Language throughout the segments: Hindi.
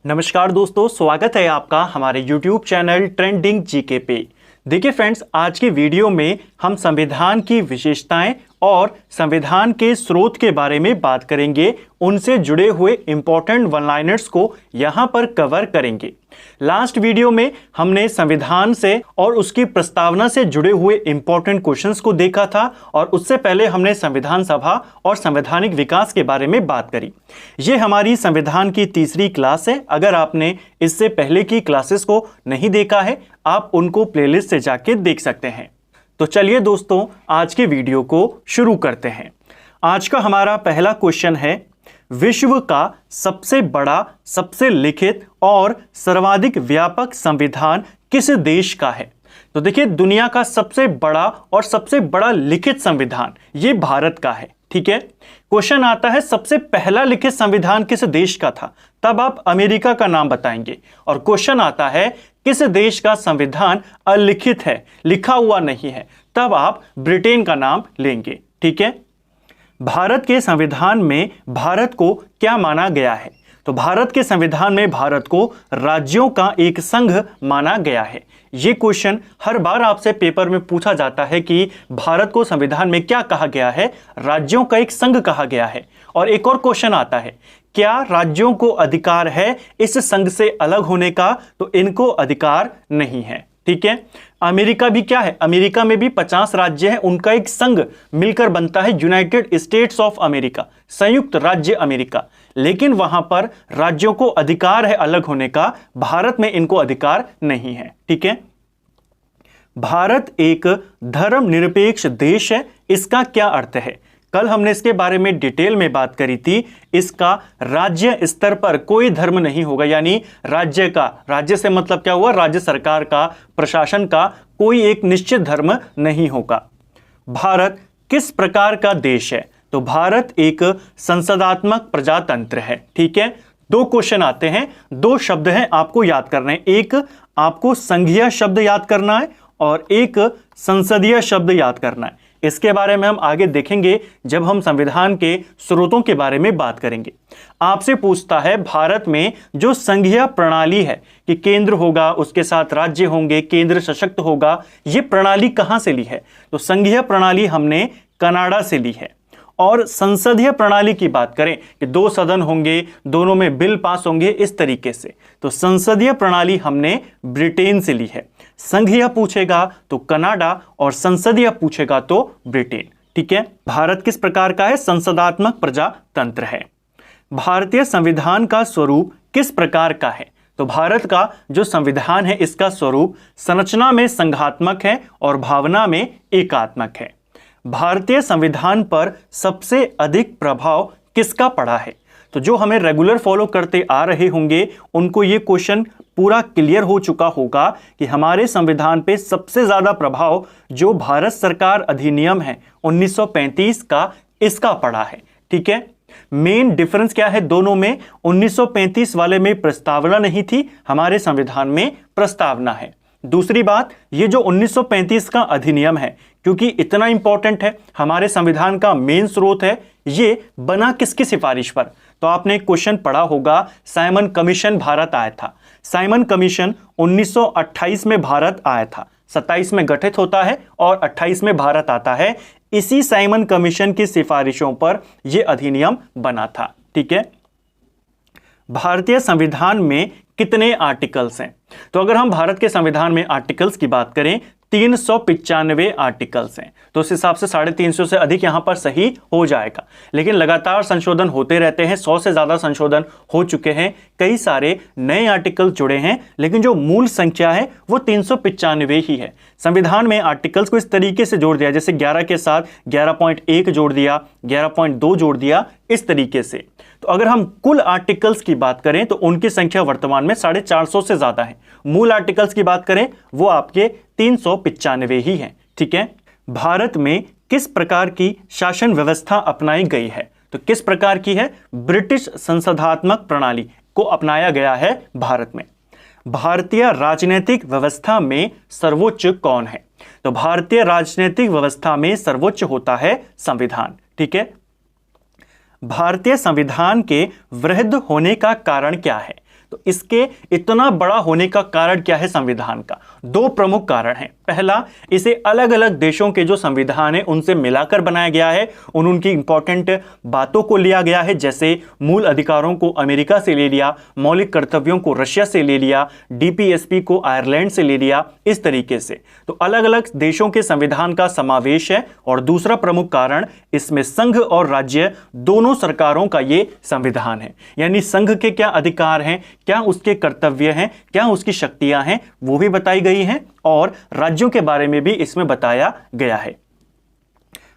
नमस्कार दोस्तों, स्वागत है आपका हमारे YouTube चैनल ट्रेंडिंग जीके पे। देखिए फ्रेंड्स, आज की वीडियो में हम संविधान की विशेषताएं और संविधान के स्रोत के बारे में बात करेंगे। उनसे जुड़े हुए इंपॉर्टेंट वन लाइनर्स को यहां पर कवर करेंगे। लास्ट वीडियो में हमने संविधान से और उसकी प्रस्तावना से जुड़े हुए इंपॉर्टेंट क्वेश्चंस को देखा था और उससे पहले हमने संविधान सभा और संवैधानिक विकास के बारे में बात करी। ये हमारी संविधान की तीसरी क्लास है। अगर आपने इससे पहले की क्लासेस को नहीं देखा है, आप उनको प्लेलिस्ट से जाके देख सकते हैं। तो चलिए दोस्तों, आज के वीडियो को शुरू करते हैं। आज का हमारा पहला क्वेश्चन है, विश्व का सबसे बड़ा, सबसे लिखित और सर्वाधिक व्यापक संविधान किस देश का है? तो देखिए, दुनिया का सबसे बड़ा और सबसे बड़ा लिखित संविधान ये भारत का है। ठीक है। क्वेश्चन आता है, सबसे पहला लिखित संविधान किस देश का था? तब आप अमेरिका का नाम बताएंगे। और क्वेश्चन आता है, किस देश का संविधान अलिखित है, लिखा हुआ नहीं है? तब आप ब्रिटेन का नाम लेंगे। ठीक है। भारत के संविधान में भारत को क्या माना गया है? तो भारत के संविधान में भारत को राज्यों का एक संघ माना गया है। यह क्वेश्चन हर बार आपसे पेपर में पूछा जाता है कि भारत को संविधान में क्या कहा गया है? राज्यों का एक संघ कहा गया है। और एक और क्वेश्चन आता है, क्या राज्यों को अधिकार है इस संघ से अलग होने का? तो इनको अधिकार नहीं है। ठीक है। अमेरिका भी क्या है? अमेरिका में भी 50 राज्य हैं, उनका एक संघ मिलकर बनता है यूनाइटेड स्टेट्स ऑफ अमेरिका, संयुक्त राज्य अमेरिका। लेकिन वहां पर राज्यों को अधिकार है अलग होने का, भारत में इनको अधिकार नहीं है। ठीक है। भारत एक धर्मनिरपेक्ष देश है, इसका क्या अर्थ है? कल हमने इसके बारे में डिटेल में बात करी थी। इसका राज्य स्तर पर कोई धर्म नहीं होगा, यानी राज्य से मतलब क्या हुआ? राज्य सरकार का, प्रशासन का कोई एक निश्चित धर्म नहीं होगा। भारत किस प्रकार का देश है? तो भारत एक संसदात्मक प्रजातंत्र है। ठीक है। दो क्वेश्चन आते हैं, दो शब्द हैं, आपको याद करना है। एक आपको संघीय शब्द याद करना है और एक संसदीय शब्द याद करना है। इसके बारे में हम आगे देखेंगे जब हम संविधान के स्रोतों के बारे में बात करेंगे। आपसे पूछता है, भारत में जो संघीय प्रणाली है कि केंद्र होगा, उसके साथ राज्य होंगे, केंद्र सशक्त होगा, ये प्रणाली कहां से ली है? तो संघीय प्रणाली हमने कनाडा से ली है। और संसदीय प्रणाली की बात करें कि 2 सदन होंगे, दोनों में बिल पास होंगे, इस तरीके से, तो संसदीय प्रणाली हमने ब्रिटेन से ली है। संघीय पूछेगा तो कनाडा और संसदीय पूछेगा तो ब्रिटेन। ठीक है। भारत किस प्रकार का है? संसदात्मक प्रजातंत्र है। भारतीय संविधान का स्वरूप किस प्रकार का है? तो भारत का जो संविधान है, इसका स्वरूप संरचना में संघात्मक है और भावना में एकात्मक है। भारतीय संविधान पर सबसे अधिक प्रभाव किसका पड़ा है? तो जो हमें रेगुलर फॉलो करते आ रहे होंगे उनको ये क्वेश्चन पूरा क्लियर हो चुका होगा कि हमारे संविधान पे सबसे ज्यादा प्रभाव जो भारत सरकार अधिनियम है 1935 का, इसका पड़ा है। ठीक है। मेन डिफरेंस क्या है दोनों में? 1935 वाले में प्रस्तावना नहीं थी, हमारे संविधान में प्रस्तावना है। दूसरी बात, ये जो 1935 का अधिनियम है, क्योंकि इतना इंपॉर्टेंट है, हमारे संविधान का मेन स्रोत है, ये बना किसकी सिफारिश पर? तो आपने क्वेश्चन पढ़ा होगा, साइमन कमीशन भारत आया था। साइमन कमीशन 1928 में भारत आया था, 27 में गठित होता है और 28 में भारत आता है। इसी साइमन कमीशन की सिफारिशों पर यह अधिनियम बना था। ठीक है। भारतीय संविधान में कितने आर्टिकल्स हैं? तो अगर हम भारत के संविधान में आर्टिकल्स की बात करें, 395 आर्टिकल्स हैं। तो उस हिसाब से 350 से अधिक यहां पर सही हो जाएगा। लेकिन लगातार संशोधन होते रहते हैं, 100 से ज्यादा संशोधन हो चुके हैं, कई सारे नए आर्टिकल जुड़े हैं, लेकिन जो मूल संख्या है वो 395 ही है। संविधान में आर्टिकल्स को इस तरीके से जोड़ दिया, जैसे 11 के साथ 11.1 जोड़ दिया, 11.2 जोड़ दिया, इस तरीके से। तो अगर हम कुल आर्टिकल्स की बात करें तो उनकी संख्या वर्तमान में 450 से ज्यादा है। मूल आर्टिकल्स की बात करें वो आपके 395 ही हैं। ठीक है। भारत में किस प्रकार की शासन व्यवस्था अपनाई गई है? तो किस प्रकार की है? ब्रिटिश संसदात्मक प्रणाली को अपनाया गया है भारत में। भारतीय राजनीतिक व्यवस्था में सर्वोच्च कौन है? तो भारतीय राजनीतिक व्यवस्था में सर्वोच्च होता है संविधान। ठीक है। भारतीय संविधान के वृहद होने का कारण क्या है? तो इसके इतना बड़ा होने का कारण क्या है संविधान का? दो प्रमुख कारण हैं। पहला, इसे अलग अलग देशों के जो संविधान है उनसे मिलाकर बनाया गया है, उनकी इंपॉर्टेंट बातों को लिया गया है, जैसे मूल अधिकारों को अमेरिका से ले लिया, मौलिक कर्तव्यों को रशिया से ले लिया, डीपीएसपी को आयरलैंड से ले लिया, इस तरीके से। तो अलग अलग देशों के संविधान का समावेश है। और दूसरा प्रमुख कारण, इसमें संघ और राज्य दोनों सरकारों का ये संविधान है, यानी संघ के क्या अधिकार हैं, क्या उसके कर्तव्य हैं, क्या उसकी शक्तियां हैं, वो भी बताई गई हैं और राज्यों के बारे में भी इसमें बताया गया है।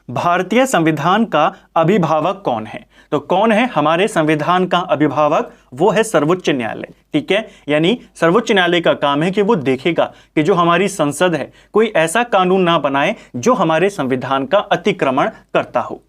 भारतीय संविधान का अभिभावक कौन है? तो कौन है हमारे संविधान का अभिभावक? वो है सर्वोच्च न्यायालय। ठीक है, यानी सर्वोच्च न्यायालय का काम है कि वो देखेगा कि जो हमारी संसद है कोई ऐसा कानून ना बनाए जो हमारे संविधान का अतिक्रमण करता हो।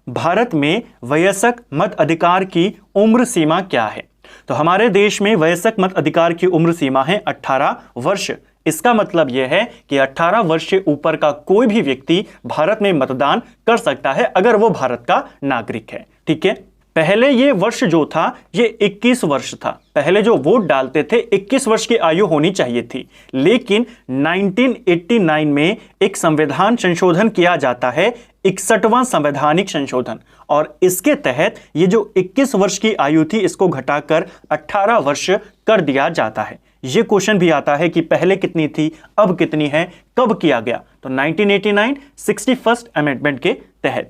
भारत में वयस्क मत अधिकार की उम्र सीमा क्या है? तो हमारे देश में वयस्क मत अधिकार की उम्र सीमा है 18 वर्ष। इसका मतलब यह है कि 18 वर्ष से ऊपर का कोई भी व्यक्ति भारत में मतदान कर सकता है अगर वो भारत का नागरिक है। ठीक है, पहले ये वर्ष जो था ये 21 वर्ष था। पहले जो वोट डालते थे 21 वर्ष की आयु होनी चाहिए थी, लेकिन 1989 में एक संविधान संशोधन किया जाता है, 61वां संवैधानिक संशोधन, और इसके तहत ये जो 21 वर्ष की आयु थी इसको घटाकर 18 वर्ष कर दिया जाता है। ये क्वेश्चन भी आता है कि पहले कितनी थी, अब कितनी है, कब किया गया? तो 1989 61st अमेंडमेंट के तहत।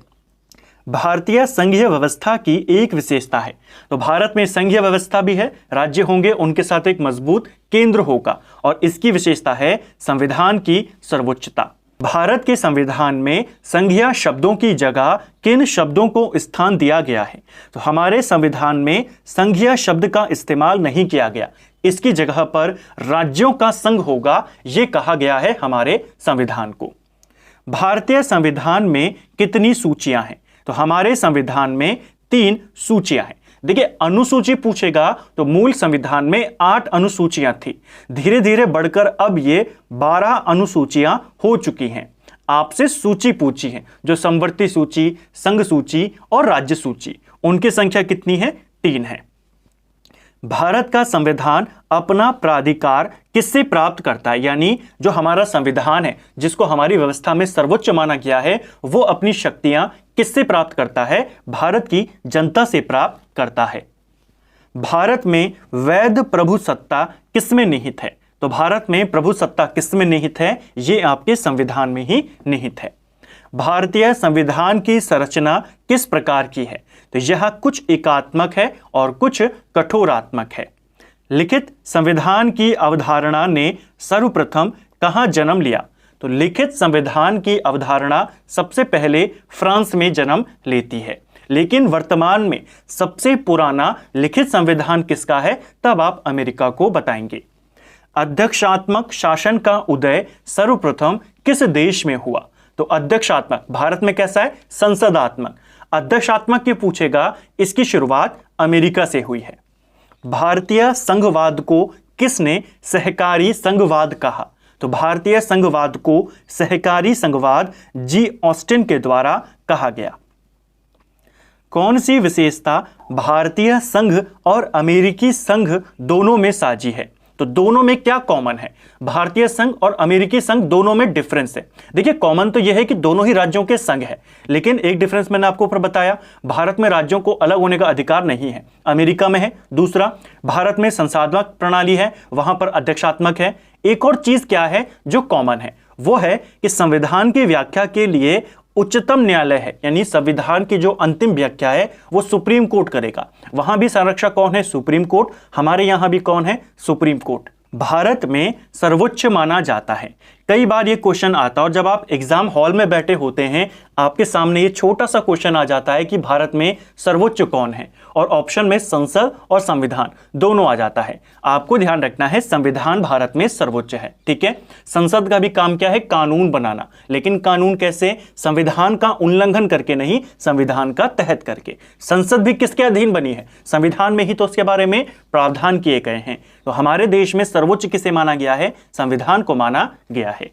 भारतीय संघीय व्यवस्था की एक विशेषता है। तो भारत में संघीय व्यवस्था भी है, राज्य होंगे, उनके साथ एक मजबूत केंद्र होगा, और इसकी विशेषता है संविधान की सर्वोच्चता। भारत के संविधान में संघीय शब्दों की जगह किन शब्दों को स्थान दिया गया है? तो हमारे संविधान में संघीय शब्द का इस्तेमाल नहीं किया गया, इसकी जगह पर राज्यों का संघ होगा, यह कहा गया है हमारे संविधान को। भारतीय संविधान में कितनी सूचियां हैं? तो हमारे संविधान में 3 सूचियां हैं। देखिए, अनुसूची पूछेगा तो मूल संविधान में 8 अनुसूचियां थी, धीरे धीरे बढ़कर अब ये 12 अनुसूचियां हो चुकी हैं। आपसे सूची पूछी है, जो समवर्ती सूची, संघ सूची और राज्य सूची, उनकी संख्या कितनी है? 3 है। भारत का संविधान अपना प्राधिकार किससे प्राप्त करता है? यानी जो हमारा संविधान है, जिसको हमारी व्यवस्था में सर्वोच्च माना गया है, वो अपनी शक्तियां किससे प्राप्त करता है? भारत की जनता से प्राप्त करता है। भारत में वैध प्रभु सत्ता किसमें निहित है? तो भारत में प्रभु सत्ता किसमें निहित है? ये आपके संविधान में ही निहित है। भारतीय संविधान की संरचना किस प्रकार की है? तो यह कुछ एकात्मक है और कुछ कठोरात्मक है। लिखित संविधान की अवधारणा ने सर्वप्रथम कहां जन्म लिया? तो लिखित संविधान की अवधारणा सबसे पहले फ्रांस में जन्म लेती है, लेकिन वर्तमान में सबसे पुराना लिखित संविधान किसका है? तब आप अमेरिका को बताएंगे। अध्यक्षात्मक शासन का उदय सर्वप्रथम किस देश में हुआ? तो अध्यक्षात्मक भारत में कैसा है? संसदात्मक। अध्यक्षात्मक की पूछेगा, इसकी शुरुआत अमेरिका से हुई है। भारतीय संघवाद को किसने सहकारी संघवाद कहा? तो भारतीय संघवाद को सहकारी संघवाद जी ऑस्टिन के द्वारा कहा गया। कौन सी विशेषता भारतीय संघ और अमेरिकी संघ दोनों में साझी है? तो दोनों में क्या कॉमन है? भारतीय संघ और अमेरिकी संघ दोनों में डिफरेंस है। देखिए, कॉमन तो यह है कि दोनों ही राज्यों के संघ है, लेकिन एक डिफरेंस मैंने आपको ऊपर बताया, भारत में राज्यों को अलग होने का अधिकार नहीं है, अमेरिका में है। दूसरा, भारत में संसदीय प्रणाली है, वहां पर अध्यक्षात्मक है। एक और चीज क्या है जो कॉमन है? वो है कि संविधान की व्याख्या के लिए उच्चतम न्यायालय है, यानी संविधान की जो अंतिम व्याख्या है वो सुप्रीम कोर्ट करेगा। वहां भी संरक्षक कौन है? Supreme court. हमारे यहां भी कौन है? Supreme court. भारत में सर्वोच्च माना जाता है। कई बार ये क्वेश्चन आता है और जब आप एग्जाम हॉल में बैठे होते हैं आपके सामने ये छोटा सा क्वेश्चन आ जाता है कि भारत में सर्वोच्च कौन है, और ऑप्शन में संसद और संविधान दोनों आ जाता है। आपको ध्यान रखना है संविधान भारत में सर्वोच्च है। ठीक है, संसद का भी काम क्या है? कानून बनाना, लेकिन कानून कैसे? संविधान का उल्लंघन करके नहीं, संविधान का तहत करके। संसद भी किसके अधीन बनी है? संविधान में ही तो उसके बारे में प्रावधान किए गए हैं। तो हमारे देश में सर्वोच्च किसे माना गया है? संविधान को माना गया है।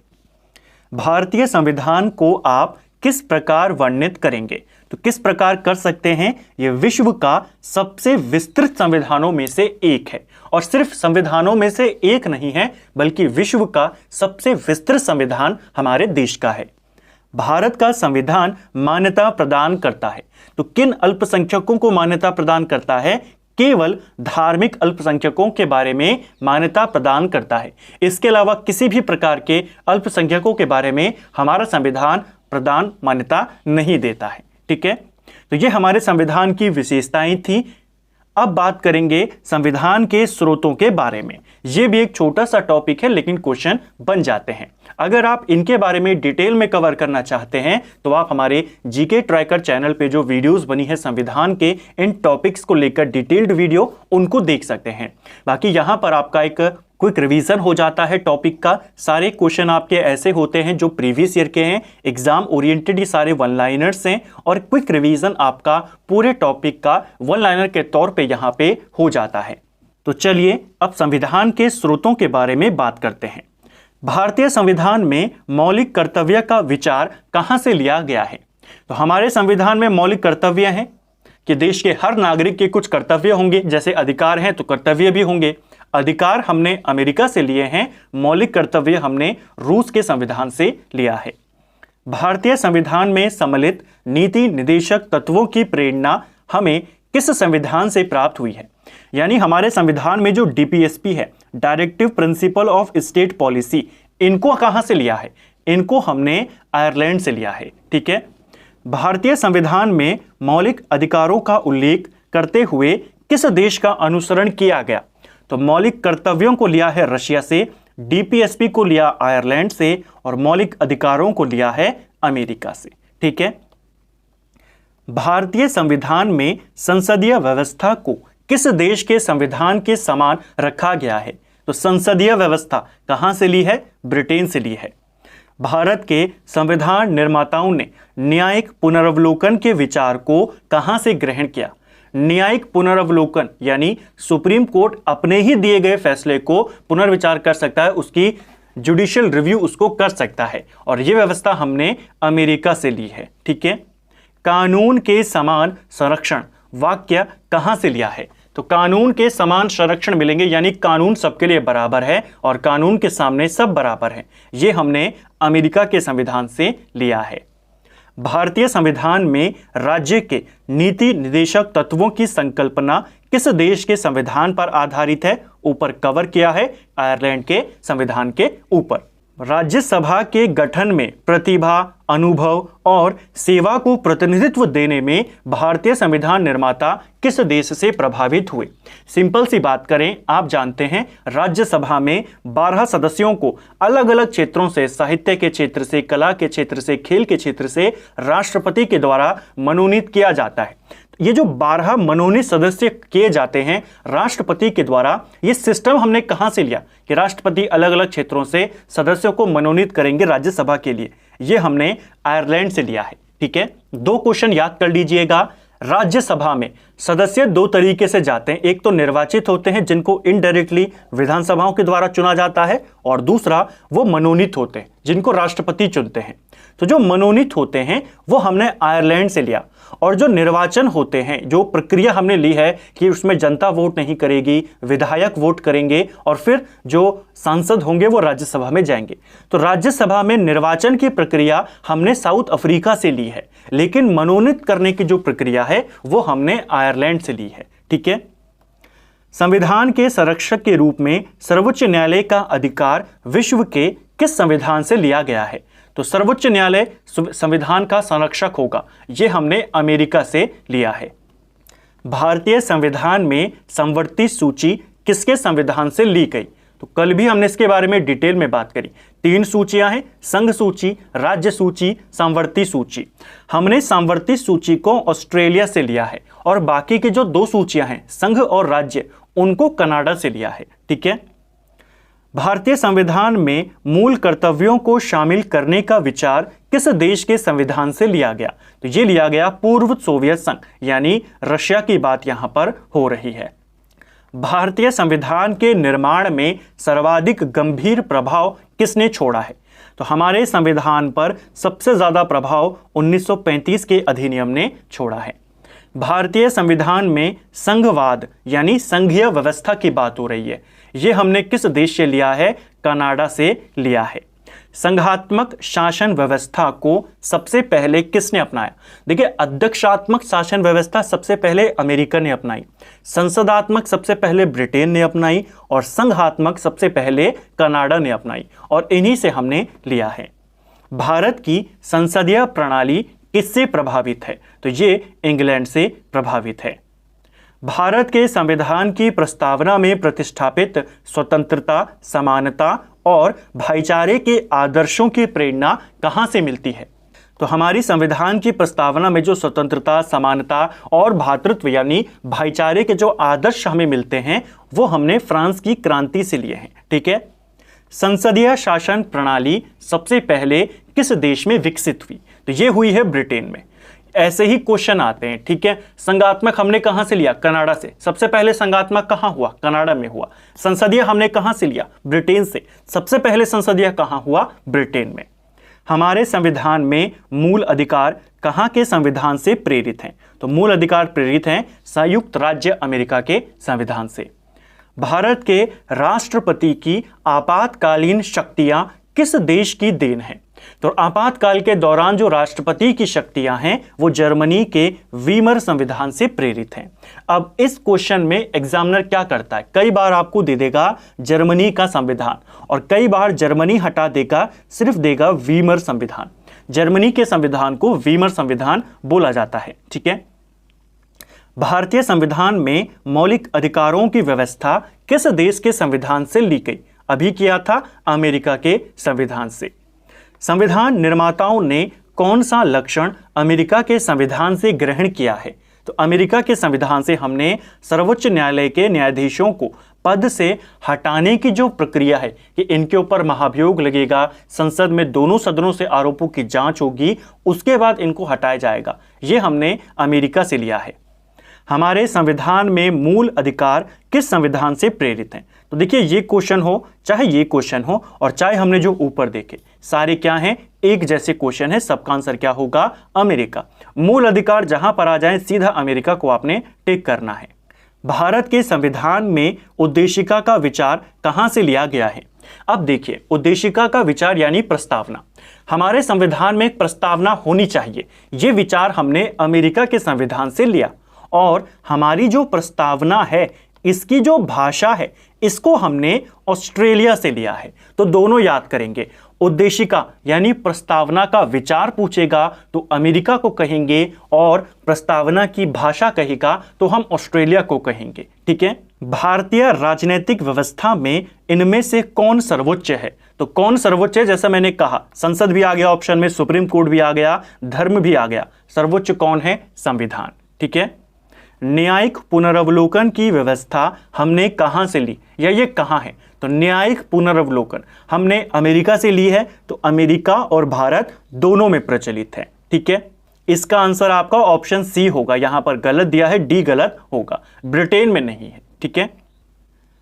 भारतीय संविधान को आप किस प्रकार वर्णित करेंगे? तो किस प्रकार कर सकते हैं? ये विश्व का सबसे विस्तृत संविधानों में से एक है, और सिर्फ संविधानों में से एक नहीं है बल्कि विश्व का सबसे विस्तृत संविधान हमारे देश का है। भारत का संविधान मान्यता प्रदान करता है। तो किन अल्पसंख्यकों को मान्यता प्रदान करता है? केवल धार्मिक अल्पसंख्यकों के बारे में मान्यता प्रदान करता है। इसके अलावा किसी भी प्रकार के अल्पसंख्यकों के बारे में हमारा संविधान मान्यता नहीं देता है। ठीक है, तो ये हमारे संविधान की विशेषताएं थी। अब बात करेंगे संविधान के स्रोतों के बारे में। यह भी एक छोटा सा टॉपिक है लेकिन क्वेश्चन बन जाते हैं। अगर आप इनके बारे में डिटेल में कवर करना चाहते हैं तो आप हमारे जीके ट्रैकर चैनल पे जो वीडियोस बनी है संविधान के इन टॉपिक्स को लेकर डिटेल्ड वीडियो, उनको देख सकते हैं। बाकी यहां पर आपका एक क्विक रिवीजन हो जाता है टॉपिक का। सारे क्वेश्चन आपके ऐसे होते हैं जो प्रीवियस ईयर के हैं, एग्जाम ओरिएंटेड, ये सारे वन लाइनर्स हैं, और क्विक रिवीजन आपका पूरे टॉपिक का वन लाइनर के तौर पे यहाँ पे हो जाता है। तो चलिए अब संविधान के स्रोतों के बारे में बात करते हैं। भारतीय संविधान में मौलिक कर्तव्य का विचार कहाँ से लिया गया है? तो हमारे संविधान में मौलिक कर्तव्य हैं कि देश के हर नागरिक के कुछ कर्तव्य होंगे, जैसे अधिकार हैं तो कर्तव्य भी होंगे। अधिकार हमने अमेरिका से लिए हैं, मौलिक कर्तव्य हमने रूस के संविधान से लिया है। भारतीय संविधान में सम्मिलित नीति निदेशक तत्वों की प्रेरणा हमें किस संविधान से प्राप्त हुई है? यानी हमारे संविधान में जो डीपीएसपी है, directive principle of state policy, इनको कहां से लिया है? इनको हमने आयरलैंड से लिया है। ठीक है, भारतीय संविधान में मौलिक अधिकारों का उल्लेख करते हुए किस देश का अनुसरण किया गया? तो मौलिक कर्तव्यों को लिया है रशिया से, डीपीएसपी को लिया आयरलैंड से, और मौलिक अधिकारों को लिया है अमेरिका से। ठीक है, भारतीय संविधान में संसदीय व्यवस्था को किस देश के संविधान के समान रखा गया है? तो संसदीय व्यवस्था कहां से ली है? ब्रिटेन से ली है। भारत के संविधान निर्माताओं ने न्यायिक पुनर्वलोकन के विचार को कहां से ग्रहण किया? न्यायिक पुनर्वलोकन यानी सुप्रीम कोर्ट अपने ही दिए गए फैसले को पुनर्विचार कर सकता है, उसकी जुडिशियल रिव्यू उसको कर सकता है, और यह व्यवस्था हमने अमेरिका से ली है। ठीक है, कानून के समान संरक्षण वाक्य कहां से लिया है? तो कानून के समान संरक्षण मिलेंगे, यानी कानून सबके लिए बराबर है और कानून के सामने सब बराबर हैं, ये हमने अमेरिका के संविधान से लिया है। भारतीय संविधान में राज्य के नीति निदेशक तत्वों की संकल्पना किस देश के संविधान पर आधारित है? ऊपर कवर किया है, आयरलैंड के संविधान के ऊपर। राज्यसभा के गठन में प्रतिभा, अनुभव और सेवा को प्रतिनिधित्व देने में भारतीय संविधान निर्माता किस देश से प्रभावित हुए? सिंपल सी बात करें, आप जानते हैं राज्यसभा में 12 सदस्यों को अलग अलग क्षेत्रों से, साहित्य के क्षेत्र से, कला के क्षेत्र से, खेल के क्षेत्र से राष्ट्रपति के द्वारा मनोनीत किया जाता है। ये जो 12 मनोनीत सदस्य किए जाते हैं राष्ट्रपति के द्वारा, ये सिस्टम हमने कहां से लिया कि राष्ट्रपति अलग अलग क्षेत्रों से सदस्यों को मनोनीत करेंगे राज्यसभा के लिए? ये हमने आयरलैंड से लिया है। ठीक है, 2 क्वेश्चन याद कर लीजिएगा। राज्यसभा में सदस्य 2 तरीके से जाते हैं, एक तो निर्वाचित होते हैं जिनको इनडायरेक्टली विधानसभाओं के द्वारा चुना जाता है, और दूसरा वो मनोनीत होते हैं जिनको राष्ट्रपति चुनते हैं। तो जो मनोनीत होते हैं वो हमने आयरलैंड से लिया, और जो निर्वाचन होते हैं, जो प्रक्रिया हमने ली है कि उसमें जनता वोट नहीं करेगी, विधायक वोट करेंगे और फिर जो सांसद होंगे वो राज्यसभा में जाएंगे। तो राज्यसभा में निर्वाचन की प्रक्रिया हमने साउथ अफ्रीका से ली है, लेकिन मनोनीत करने की जो प्रक्रिया है वो हमने आयरलैंड से ली है। ठीक है, संविधान के संरक्षक के रूप में सर्वोच्च न्यायालय का अधिकार विश्व के किस संविधान से लिया गया है? तो सर्वोच्च न्यायालय संविधान का संरक्षक होगा, यह हमने अमेरिका से लिया है। भारतीय संविधान में समवर्ती सूची किसके संविधान से ली गई? तो कल भी हमने इसके बारे में डिटेल में बात करी। 3 सूचियां हैं, संघ सूची, राज्य सूची, समवर्ती सूची। हमने समवर्ती सूची को ऑस्ट्रेलिया से लिया है, और बाकी की जो 2 सूचियां हैं, संघ और राज्य, उनको कनाडा से लिया है। ठीक है, भारतीय संविधान में मूल कर्तव्यों को शामिल करने का विचार किस देश के संविधान से लिया गया? तो ये लिया गया पूर्व सोवियत संघ, यानी रशिया की बात यहां पर हो रही है। भारतीय संविधान के निर्माण में सर्वाधिक गंभीर प्रभाव किसने छोड़ा है? तो हमारे संविधान पर सबसे ज़्यादा प्रभाव 1935 के अधिनियम ने छोड़ा है। भारतीय संविधान में संघवाद यानी संघीय व्यवस्था की बात हो रही है। ये हमने किस देश से लिया है? कनाडा से लिया है। संघात्मक शासन व्यवस्था को सबसे पहले किसने अपनाया? देखिए, अध्यक्षात्मक शासन व्यवस्था सबसे पहले अमेरिका ने अपनाई, संसदात्मक सबसे पहले ब्रिटेन ने अपनाई और संघात्मक सबसे पहले कनाडा ने अपनाई, और इन्हीं से हमने लिया है। भारत की संसदीय प्रणाली किससे प्रभावित है? तो ये इंग्लैंड से प्रभावित है। भारत के संविधान की प्रस्तावना में प्रतिष्ठापित स्वतंत्रता, समानता और भाईचारे के आदर्शों की प्रेरणा कहां से मिलती है? तो हमारी संविधान की प्रस्तावना में जो स्वतंत्रता, समानता और भ्रातृत्व यानी भाईचारे के जो आदर्श हमें मिलते हैं वो हमने फ्रांस की क्रांति से लिए हैं। ठीक है। संसदीय शासन प्रणाली सबसे पहले किस देश में विकसित हुई? तो ये हुई है ब्रिटेन में। ऐसे ही क्वेश्चन आते हैं। ठीक है। संघात्मक हमने कहां से लिया? कनाडा से। सबसे पहले संघात्मक कहां हुआ? कनाडा में हुआ। संसदीय हमने कहां से लिया? ब्रिटेन से। सबसे पहले संसदीय कहां हुआ? ब्रिटेन में। हमारे संविधान में मूल अधिकार कहां के संविधान से प्रेरित हैं? तो मूल अधिकार प्रेरित हैं संयुक्त राज्य अमेरिका के संविधान से। भारत के राष्ट्रपति की आपातकालीन शक्तियां किस देश की देन है? तो आपातकाल के दौरान जो राष्ट्रपति की शक्तियां हैं वो जर्मनी के वीमर संविधान से प्रेरित हैं। अब इस क्वेश्चन में एग्जामिनर क्या करता है? कई बार आपको दे देगा जर्मनी का संविधान और कई बार जर्मनी हटा देगा, सिर्फ देगा वीमर संविधान। जर्मनी के संविधान को वीमर संविधान बोला जाता है। ठीक है। भारतीय संविधान में मौलिक अधिकारों की व्यवस्था किस देश के संविधान से ली गई? अभी किया था अमेरिका के संविधान से। संविधान निर्माताओं ने कौन सा लक्षण अमेरिका के संविधान से ग्रहण किया है? तो अमेरिका के संविधान से हमने सर्वोच्च न्यायालय के न्यायाधीशों को पद से हटाने की जो प्रक्रिया है कि इनके ऊपर महाभियोग लगेगा, संसद में दोनों सदनों से आरोपों की जांच होगी, उसके बाद इनको हटाया जाएगा, ये हमने अमेरिका से लिया है। हमारे संविधान में मूल अधिकार किस संविधान से प्रेरित हैं? तो देखिए, ये क्वेश्चन हो चाहे ये क्वेश्चन हो और चाहे हमने जो ऊपर देखे, सारे क्या हैं? एक जैसे क्वेश्चन है। सबका आंसर क्या होगा? अमेरिका। मूल अधिकार जहां पर आ जाए सीधा अमेरिका को आपने टिक करना है। भारत के संविधान में उद्देशिका का विचार कहां से लिया गया है? अब देखिए, उद्देशिका का विचार यानी प्रस्तावना। हमारे संविधान में एक प्रस्तावना होनी चाहिए, ये विचार हमने अमेरिका के संविधान से लिया। और हमारी जो प्रस्तावना है इसकी जो भाषा है इसको हमने ऑस्ट्रेलिया से लिया है। तो दोनों याद करेंगे। उद्देशिका यानी प्रस्तावना का विचार पूछेगा तो अमेरिका को कहेंगे और प्रस्तावना की भाषा कहेगा तो हम ऑस्ट्रेलिया को कहेंगे। ठीक है। भारतीय राजनीतिक व्यवस्था में इनमें से कौन सर्वोच्च है? तो कौन सर्वोच्च है? जैसा मैंने कहा, संसद भी आ गया ऑप्शन में, सुप्रीम कोर्ट भी आ गया, धर्म भी आ गया। सर्वोच्च कौन है? संविधान। ठीक है। न्यायिक पुनर्वलोकन की व्यवस्था हमने कहां से ली या ये कहां है? तो न्यायिक पुनर्वलोकन हमने अमेरिका से ली है। तो अमेरिका और भारत दोनों में प्रचलित है। ठीक है। इसका आंसर आपका ऑप्शन सी होगा। यहां पर गलत दिया है, डी गलत होगा, ब्रिटेन में नहीं है। ठीक है।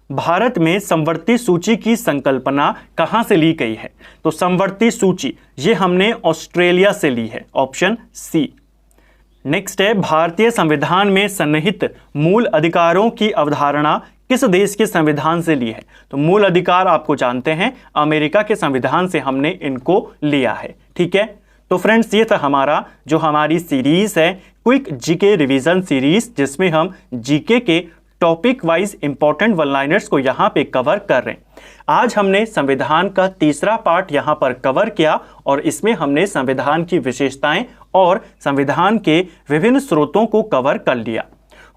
भारत में समवर्ती सूची की संकल्पना कहां से ली गई है? तो समवर्ती सूची ये हमने ऑस्ट्रेलिया से ली है, ऑप्शन सी। नेक्स्ट है, भारतीय संविधान में सन्निहित मूल अधिकारों की अवधारणा किस देश के संविधान से ली है? तो मूल अधिकार आपको जानते हैं, अमेरिका के संविधान से हमने इनको लिया है। ठीक है। तो फ्रेंड्स, ये था हमारी सीरीज है क्विक जीके रिवीजन सीरीज, जिसमें हम जीके के topic wise important one liners को यहाँ पे कवर कर रहे हैं। आज हमने संविधान का तीसरा पार्ट यहाँ पर कवर किया और इसमें हमने संविधान की विशेषताएं और संविधान के विभिन्न स्रोतों को कवर कर लिया।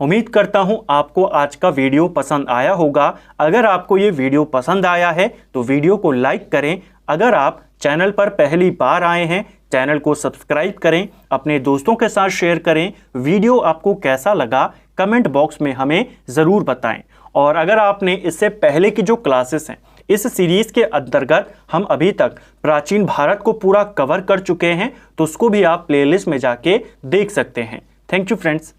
उम्मीद करता हूं आपको आज का वीडियो पसंद आया होगा। अगर आपको ये वीडियो पसंद आया है तो वीडियो को लाइक करें। अगर आप चैनल पर पहली बार आए हैं, चैनल को सब्सक्राइब करें, अपने दोस्तों के साथ शेयर करें। वीडियो आपको कैसा लगा कमेंट बॉक्स में हमें ज़रूर बताएं। और अगर आपने इससे पहले की जो क्लासेस हैं, इस सीरीज़ के अंतर्गत हम अभी तक प्राचीन भारत को पूरा कवर कर चुके हैं, तो उसको भी आप प्लेलिस्ट में जाके देख सकते हैं। Thank you friends.